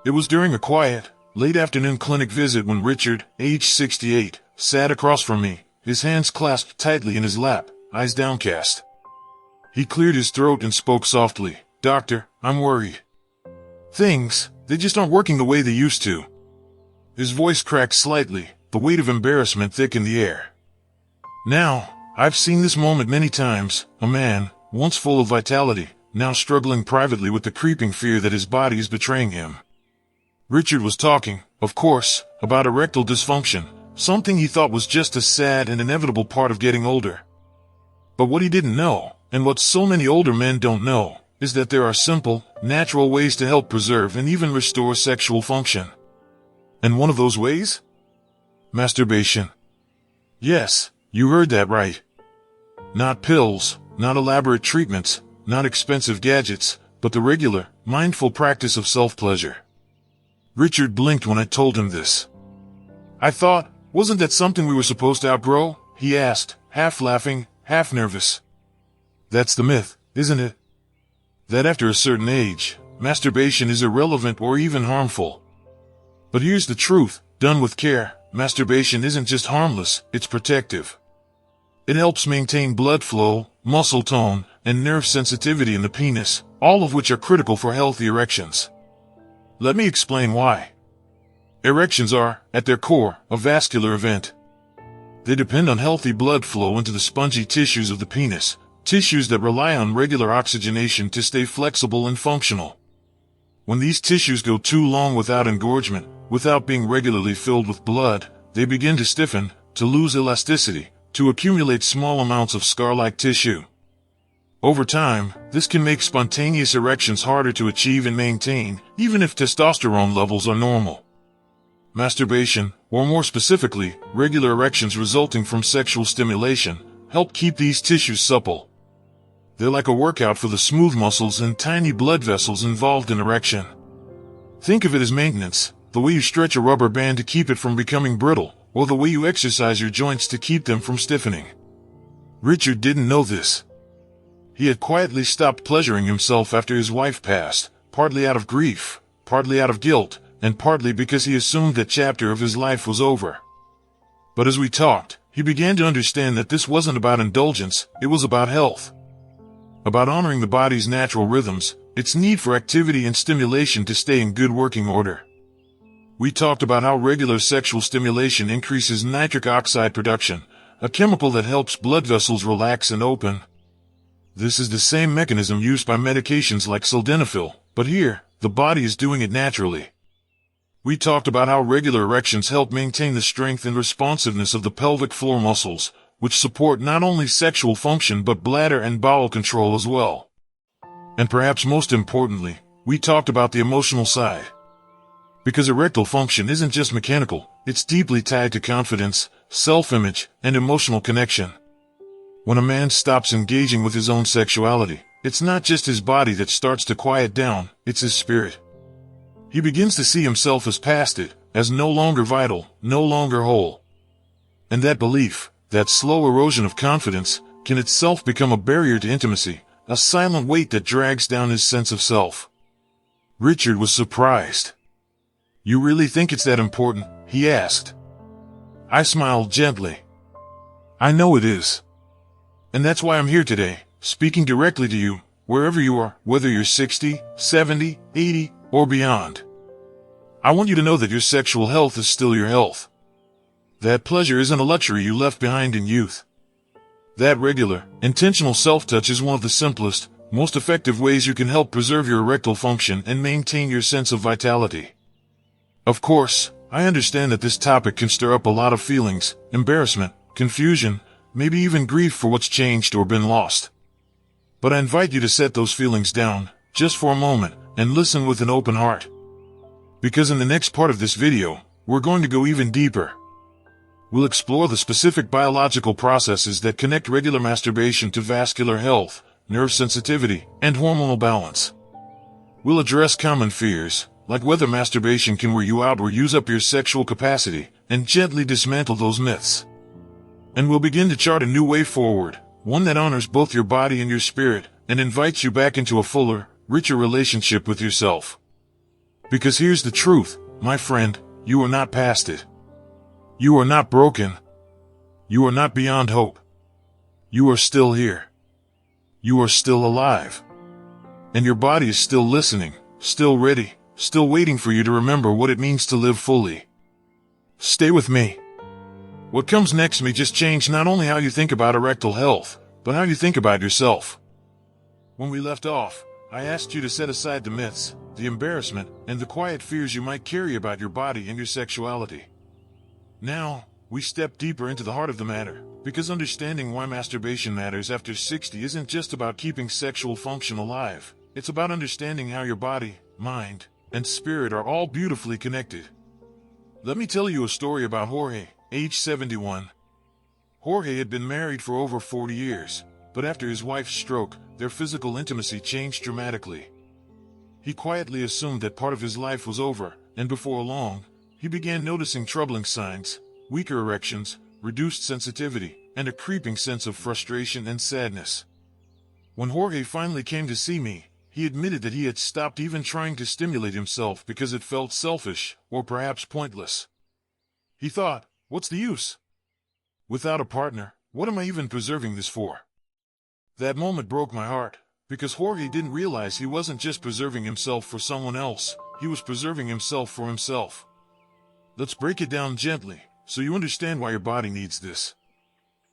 It was during a quiet, late afternoon clinic visit when Richard, age 68, sat across from me, his hands clasped tightly in his lap, eyes downcast. He cleared his throat and spoke softly. "Doctor, I'm worried. They just aren't working the way they used to." His voice cracked slightly, the weight of embarrassment thick in the air. Now, I've seen this moment many times, a man, once full of vitality, now struggling privately with the creeping fear that his body is betraying him. Richard was talking, of course, about erectile dysfunction, something he thought was just a sad and inevitable part of getting older. But what he didn't know, and what so many older men don't know, is that there are simple, natural ways to help preserve and even restore sexual function. And one of those ways? Masturbation. Yes, you heard that right. Not pills, not elaborate treatments, not expensive gadgets, but the regular, mindful practice of self-pleasure. Richard blinked when I told him this. I thought, wasn't that something we were supposed to outgrow? He asked, half laughing, half nervous. That's the myth, isn't it? That after a certain age, masturbation is irrelevant or even harmful. But here's the truth, done with care, masturbation isn't just harmless, it's protective. It helps maintain blood flow, muscle tone, and nerve sensitivity in the penis, all of which are critical for healthy erections. Let me explain why. Erections are, at their core, a vascular event. They depend on healthy blood flow into the spongy tissues of the penis, tissues that rely on regular oxygenation to stay flexible and functional. When these tissues go too long without engorgement, without being regularly filled with blood, they begin to stiffen, to lose elasticity, to accumulate small amounts of scar-like tissue. Over time, this can make spontaneous erections harder to achieve and maintain, even if testosterone levels are normal. Masturbation, or more specifically, regular erections resulting from sexual stimulation, help keep these tissues supple. They're like a workout for the smooth muscles and tiny blood vessels involved in erection. Think of it as maintenance, the way you stretch a rubber band to keep it from becoming brittle, or the way you exercise your joints to keep them from stiffening. Richard didn't know this. He had quietly stopped pleasuring himself after his wife passed, partly out of grief, partly out of guilt, and partly because he assumed that chapter of his life was over. But as we talked, he began to understand that this wasn't about indulgence, it was about health. About honoring the body's natural rhythms, its need for activity and stimulation to stay in good working order. We talked about how regular sexual stimulation increases nitric oxide production, a chemical that helps blood vessels relax and open. This is the same mechanism used by medications like sildenafil, but here, the body is doing it naturally. We talked about how regular erections help maintain the strength and responsiveness of the pelvic floor muscles, which support not only sexual function but bladder and bowel control as well. And perhaps most importantly, we talked about the emotional side. Because erectile function isn't just mechanical, it's deeply tied to confidence, self-image, and emotional connection. When a man stops engaging with his own sexuality, it's not just his body that starts to quiet down, it's his spirit. He begins to see himself as past it, as no longer vital, no longer whole. And that belief, that slow erosion of confidence, can itself become a barrier to intimacy, a silent weight that drags down his sense of self. Richard was surprised. "You really think it's that important?" he asked. I smiled gently. "I know it is. And that's why I'm here today, speaking directly to you, wherever you are, whether you're 60, 70, 80, or beyond. I want you to know that your sexual health is still your health. That pleasure isn't a luxury you left behind in youth. That regular, intentional self-touch is one of the simplest, most effective ways you can help preserve your erectile function and maintain your sense of vitality." Of course, I understand that this topic can stir up a lot of feelings, embarrassment, confusion, maybe even grief for what's changed or been lost. But I invite you to set those feelings down, just for a moment, and listen with an open heart. Because in the next part of this video, we're going to go even deeper. We'll explore the specific biological processes that connect regular masturbation to vascular health, nerve sensitivity, and hormonal balance. We'll address common fears, like whether masturbation can wear you out or use up your sexual capacity, and gently dismantle those myths. And we'll begin to chart a new way forward, one that honors both your body and your spirit, and invites you back into a fuller, richer relationship with yourself. Because here's the truth, my friend, you are not past it. You are not broken. You are not beyond hope. You are still here. You are still alive. And your body is still listening, still ready, still waiting for you to remember what it means to live fully. Stay with me. What comes next may just change not only how you think about erectile health, but how you think about yourself. When we left off, I asked you to set aside the myths, the embarrassment, and the quiet fears you might carry about your body and your sexuality. Now, we step deeper into the heart of the matter, because understanding why masturbation matters after 60 isn't just about keeping sexual function alive. It's about understanding how your body, mind, and spirit are all beautifully connected. Let me tell you a story about Jorge, age 71. Jorge had been married for over 40 years, but after his wife's stroke, their physical intimacy changed dramatically. He quietly assumed that part of his life was over, and before long, he began noticing troubling signs, weaker erections, reduced sensitivity, and a creeping sense of frustration and sadness. When Jorge finally came to see me, he admitted that he had stopped even trying to stimulate himself because it felt selfish, or perhaps pointless. He thought, what's the use? Without a partner, what am I even preserving this for? That moment broke my heart, because Jorge didn't realize he wasn't just preserving himself for someone else, he was preserving himself for himself. Let's break it down gently, so you understand why your body needs this.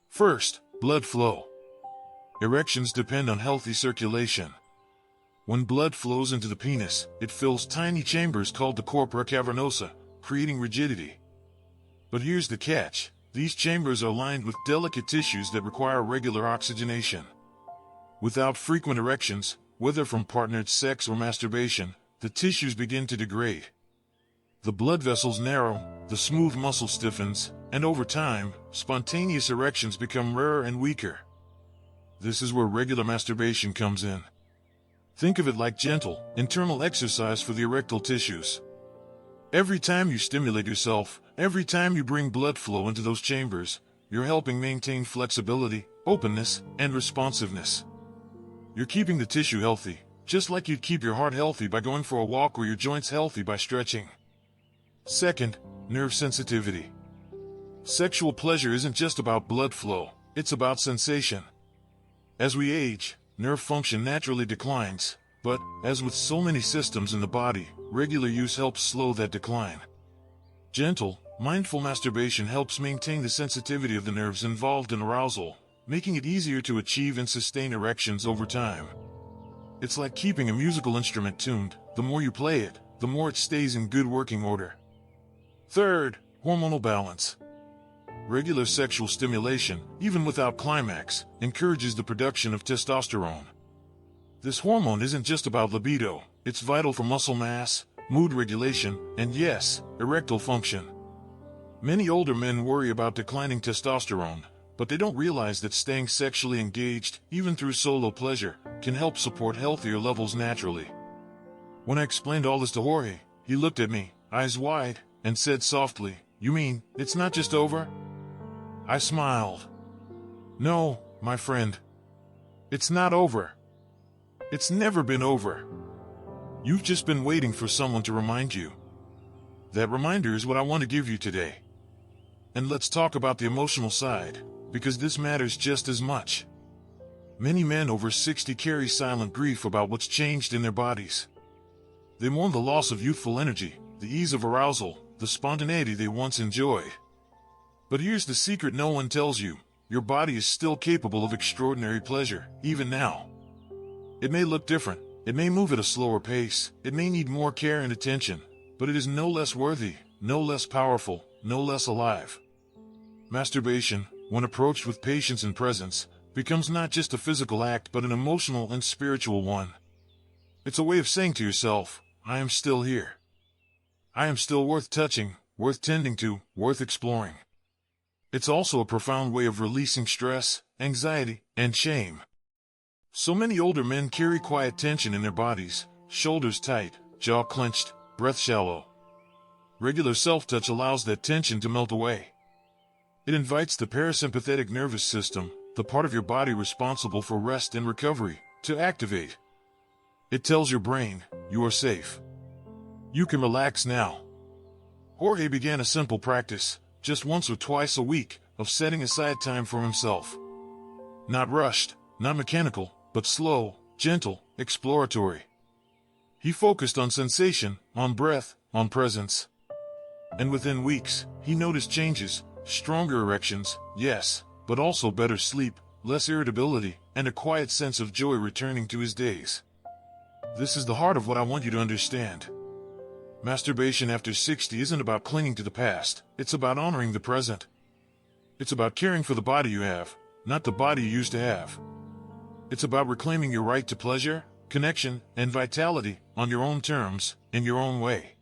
First, blood flow. Erections depend on healthy circulation. When blood flows into the penis, it fills tiny chambers called the corpora cavernosa, creating rigidity. But here's the catch. These chambers are lined with delicate tissues that require regular oxygenation. Without frequent erections, whether from partnered sex or masturbation, the tissues begin to degrade. The blood vessels narrow, the smooth muscle stiffens, and over time, spontaneous erections become rarer and weaker. This is where regular masturbation comes in. Think of it like gentle, internal exercise for the erectile tissues. Every time you stimulate yourself, every time you bring blood flow into those chambers, you're helping maintain flexibility, openness, and responsiveness. You're keeping the tissue healthy, just like you'd keep your heart healthy by going for a walk or your joints healthy by stretching. Second, nerve sensitivity. Sexual pleasure isn't just about blood flow, it's about sensation. As we age, nerve function naturally declines, but, as with so many systems in the body, regular use helps slow that decline. Gentle, mindful masturbation helps maintain the sensitivity of the nerves involved in arousal, making it easier to achieve and sustain erections over time. It's like keeping a musical instrument tuned. The more you play it, the more it stays in good working order. Third, hormonal balance. Regular sexual stimulation, even without climax, encourages the production of testosterone. This hormone isn't just about libido, it's vital for muscle mass, mood regulation, and yes, erectile function. Many older men worry about declining testosterone, but they don't realize that staying sexually engaged, even through solo pleasure, can help support healthier levels naturally. When I explained all this to Jorge, he looked at me, eyes wide, and said softly, "You mean, it's not just over?" I smiled. "No, my friend. It's not over. It's never been over. You've just been waiting for someone to remind you. That reminder is what I want to give you today. And let's talk about the emotional side, because this matters just as much. Many men over 60 carry silent grief about what's changed in their bodies. They mourn the loss of youthful energy, the ease of arousal, the spontaneity they once enjoyed. But here's the secret no one tells you. Your body is still capable of extraordinary pleasure, even now. It may look different, it may move at a slower pace, it may need more care and attention, but it is no less worthy, no less powerful, no less alive. Masturbation, when approached with patience and presence, becomes not just a physical act but an emotional and spiritual one. It's a way of saying to yourself, I am still here. I am still worth touching, worth tending to, worth exploring. It's also a profound way of releasing stress, anxiety, and shame. So many older men carry quiet tension in their bodies, shoulders tight, jaw clenched, breath shallow. Regular self-touch allows that tension to melt away. It invites the parasympathetic nervous system, the part of your body responsible for rest and recovery, to activate. It tells your brain, you are safe. You can relax now. Jorge began a simple practice, just once or twice a week, of setting aside time for himself. Not rushed, not mechanical, but slow, gentle, exploratory. He focused on sensation, on breath, on presence. And within weeks, he noticed changes, stronger erections, yes, but also better sleep, less irritability, and a quiet sense of joy returning to his days. This is the heart of what I want you to understand. Masturbation after 60 isn't about clinging to the past, it's about honoring the present. It's about caring for the body you have, not the body you used to have. It's about reclaiming your right to pleasure, connection, and vitality, on your own terms, in your own way.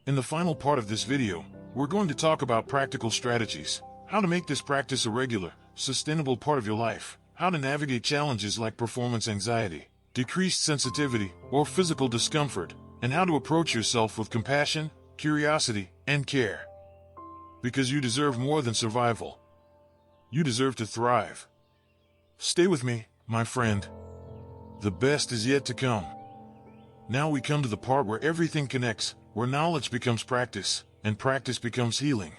In the final part of this video, we're going to talk about practical strategies, how to make this practice a regular, sustainable part of your life, how to navigate challenges like performance anxiety, decreased sensitivity, or physical discomfort, and how to approach yourself with compassion, curiosity, and care. Because you deserve more than survival. You deserve to thrive. Stay with me, my friend. The best is yet to come. Now we come to the part where everything connects, where knowledge becomes practice, and practice becomes healing.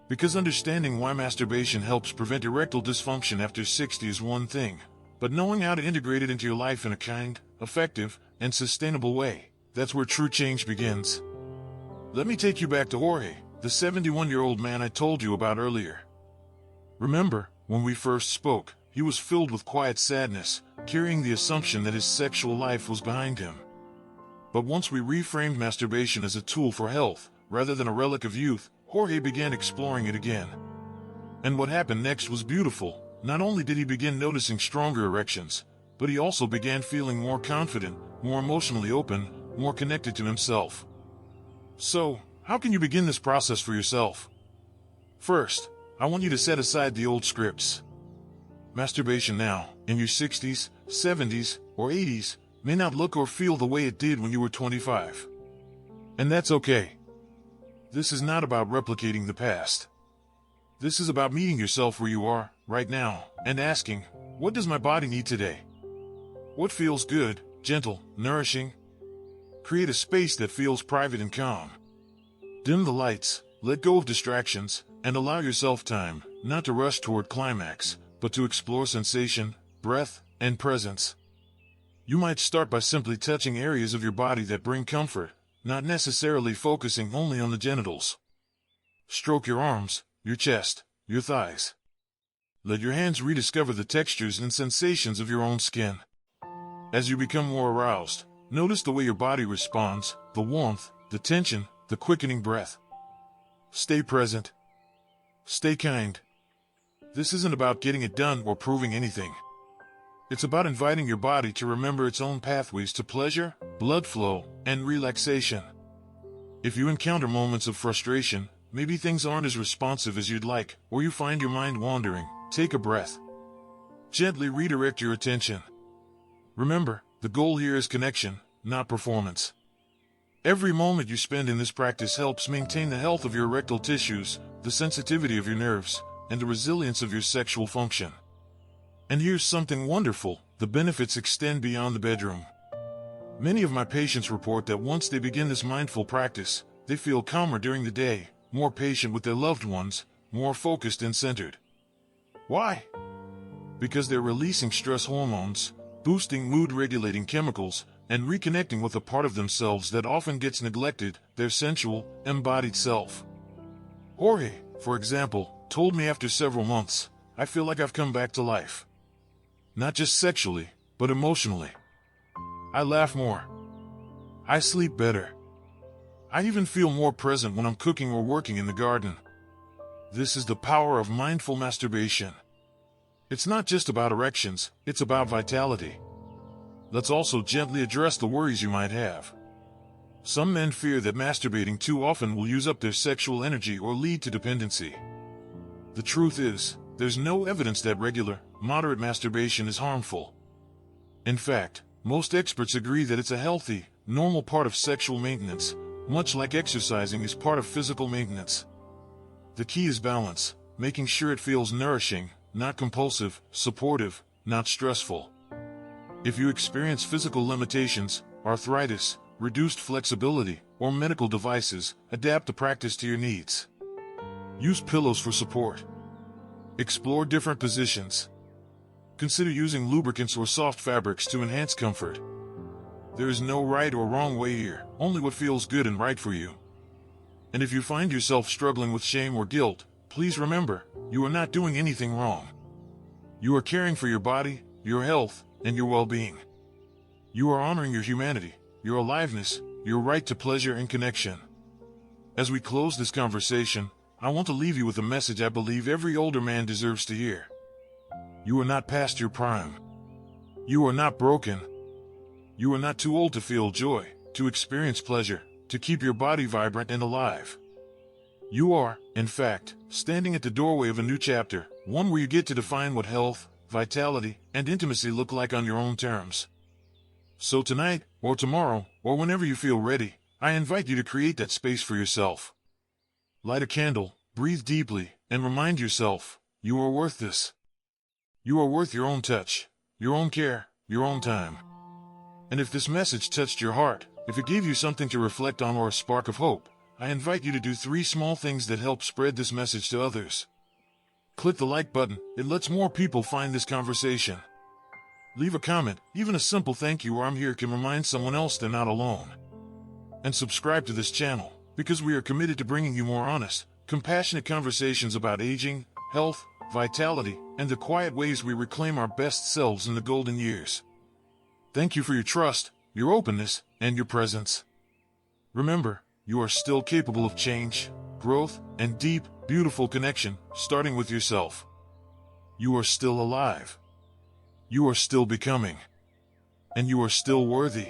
Because understanding why masturbation helps prevent erectile dysfunction after 60 is one thing, but knowing how to integrate it into your life in a kind, effective, and sustainable way, that's where true change begins. Let me take you back to Jorge, the 71-year-old man I told you about earlier. Remember, when we first spoke, he was filled with quiet sadness, carrying the assumption that his sexual life was behind him. But once we reframed masturbation as a tool for health, rather than a relic of youth, Jorge began exploring it again. And what happened next was beautiful. Not only did he begin noticing stronger erections, but he also began feeling more confident, more emotionally open, more connected to himself. So, how can you begin this process for yourself? First, I want you to set aside the old scripts. Masturbation now, in your 60s, 70s, or 80s, may not look or feel the way it did when you were 25. And that's okay. This is not about replicating the past. This is about meeting yourself where you are, right now, and asking, what does my body need today? What feels good, gentle, nourishing? Create a space that feels private and calm. Dim the lights, let go of distractions, and allow yourself time, not to rush toward climax, but to explore sensation, breath, and presence. You might start by simply touching areas of your body that bring comfort, not necessarily focusing only on the genitals. Stroke your arms, your chest, your thighs. Let your hands rediscover the textures and sensations of your own skin. As you become more aroused, notice the way your body responds, the warmth, the tension, the quickening breath. Stay present. Stay kind. This isn't about getting it done or proving anything. It's about inviting your body to remember its own pathways to pleasure, blood flow, and relaxation. If you encounter moments of frustration, maybe things aren't as responsive as you'd like, or you find your mind wandering, take a breath. Gently redirect your attention. Remember, the goal here is connection, not performance. Every moment you spend in this practice helps maintain the health of your erectile tissues, the sensitivity of your nerves, and the resilience of your sexual function. And here's something wonderful, the benefits extend beyond the bedroom. Many of my patients report that once they begin this mindful practice, they feel calmer during the day, more patient with their loved ones, more focused and centered. Why? Because they're releasing stress hormones, boosting mood-regulating chemicals, and reconnecting with a part of themselves that often gets neglected, their sensual, embodied self. Jorge, for example, told me after several months, I feel like I've come back to life. Not just sexually, but emotionally. I laugh more. I sleep better. I even feel more present when I'm cooking or working in the garden. This is the power of mindful masturbation. It's not just about erections, it's about vitality. Let's also gently address the worries you might have. Some men fear that masturbating too often will use up their sexual energy or lead to dependency. The truth is, there's no evidence that regular, moderate masturbation is harmful. In fact, most experts agree that it's a healthy, normal part of sexual maintenance, much like exercising is part of physical maintenance. The key is balance, making sure it feels nourishing, not compulsive, supportive, not stressful. If you experience physical limitations, arthritis, reduced flexibility, or medical devices, adapt the practice to your needs. Use pillows for support. Explore different positions. Consider using lubricants or soft fabrics to enhance comfort. There is no right or wrong way here, only what feels good and right for you. And if you find yourself struggling with shame or guilt, please remember, you are not doing anything wrong. You are caring for your body, your health, and your well-being. You are honoring your humanity, your aliveness, your right to pleasure and connection. As we close this conversation, I want to leave you with a message I believe every older man deserves to hear. You are not past your prime. You are not broken. You are not too old to feel joy, to experience pleasure, to keep your body vibrant and alive. You are, in fact, standing at the doorway of a new chapter, one where you get to define what health, vitality, and intimacy look like on your own terms. So tonight, or tomorrow, or whenever you feel ready, I invite you to create that space for yourself. Light a candle, breathe deeply, and remind yourself, you are worth this. You are worth your own touch, your own care, your own time. And if this message touched your heart, if it gave you something to reflect on or a spark of hope, I invite you to do 3 small things that help spread this message to others. Click the like button, it lets more people find this conversation. Leave a comment, even a simple thank you or I'm here can remind someone else they're not alone. And subscribe to this channel, because we are committed to bringing you more honest, compassionate conversations about aging, health, vitality, and the quiet ways we reclaim our best selves in the golden years. Thank you for your trust, your openness, and your presence. Remember, you are still capable of change, growth, and deep, beautiful connection, starting with yourself. You are still alive. You are still becoming. And you are still worthy.